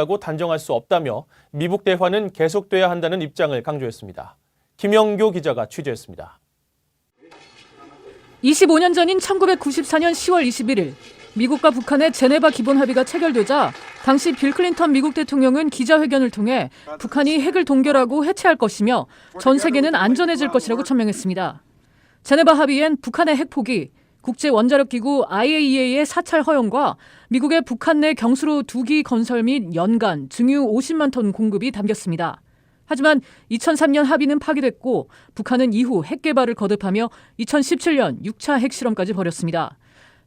라고 단정할 수 없다며 미북 대화는 계속돼야 한다는 입장을 강조했습니다. 김영교 기자가 취재했습니다. 25년 전인 1994년 10월 21일 미국과 북한의 제네바 기본 합의가 체결되자 당시 빌 클린턴 미국 대통령은 기자회견을 통해 북한이 핵을 동결하고 해체할 것이며 전 세계는 안전해질 것이라고 천명했습니다. 제네바 합의엔 북한의 핵 포기, 국제원자력기구 IAEA의 사찰 허용과 미국의 북한 내 경수로 2기 건설 및 연간 증유 50만 톤 공급이 담겼습니다. 하지만 2003년 합의는 파기됐고 북한은 이후 핵 개발을 거듭하며 2017년 6차 핵실험까지 벌였습니다.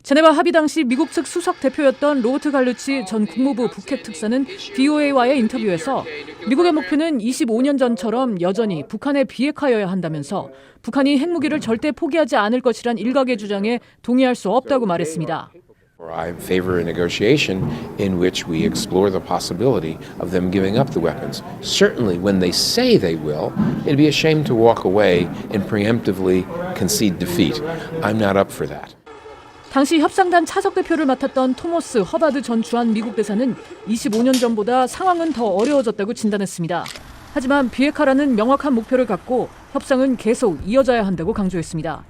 제네바 합의 당시 미국 측 수석 대표였던 로버트 갈루치 전 국무부 북핵 특사는 VOA와의 인터뷰에서 미국의 목표는 25년 전처럼 여전히 북한에 비핵화여야 한다면서 북한이 핵무기를 절대 포기하지 않을 것이란 일각의 주장에 동의할 수 없다고 말했습니다. I favor a negotiation in which we explore the possibility of them giving up the weapons. Certainly, when they say they will, it'd be a shame to walk away and preemptively concede defeat. I'm not up for that. 당시 협상단 차석 대표를 맡았던 토머스 허바드 전 주한 미국 대사는 25년 전보다 상황은 더 어려워졌다고 진단했습니다. 하지만 비핵화라는 명확한 목표를 갖고 협상은 계속 이어져야 한다고 강조했습니다.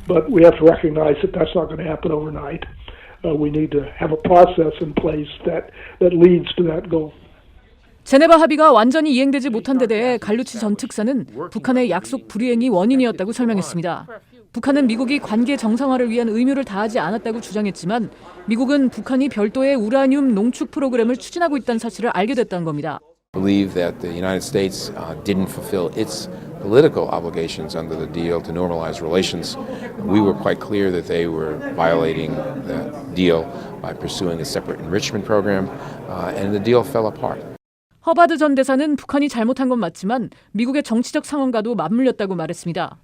But we have to recognize that that's not going to happen overnight. We need to have a process in place that leads to that goal. 제네바 합의가 완전히 이행되지 못한 데 대해 갈루치 전 특사는 북한의 약속 불이행이 원인이었다고 설명했습니다. 북한은 미국이 관계 정상화를 위한 의무를 다하지 않았다고 주장했지만 미국은 북한이 별도의 우라늄 농축 프로그램을 추진하고 있다는 사실을 알게 됐다는 겁니다. I believe that the United States didn't fulfill its political obligations under the deal to normalize relations. We were quite clear that they were violating the deal by pursuing a separate enrichment program, and the deal fell apart. 허바드 전 대사는 북한이 잘못한 건 맞지만 미국의 정치적 상황과도 맞물렸다고 말했습니다.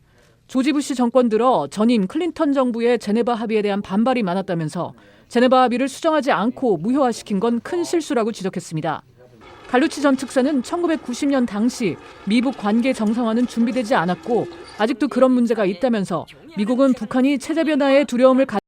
조지 부시 정권 들어 전임 클린턴 정부의 제네바 합의에 대한 반발이 많았다면서 제네바 합의를 수정하지 않고 무효화시킨 건 큰 실수라고 지적했습니다. 갈루치 전 특사는 1990년 당시 미북 관계 정상화는 준비되지 않았고 아직도 그런 문제가 있다면서 미국은 북한이 체제 변화에 두려움을